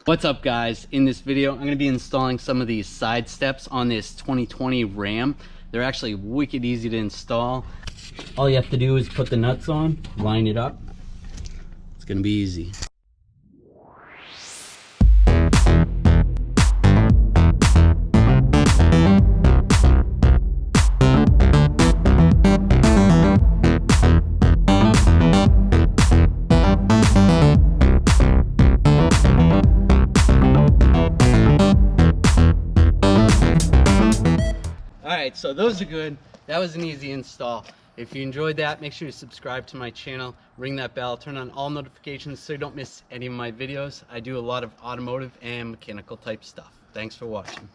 What's up guys? In this video I'm going to be installing some of these side steps on this 2020 Ram. They're actually wicked easy to install. All you have to do is put the nuts on, line it up. It's going to be easy. Alright, so those are good. That was an easy install. If you enjoyed that, make sure you subscribe to my channel, ring that bell, turn on all notifications so you don't miss any of my videos. I do a lot of automotive and mechanical type stuff. Thanks for watching.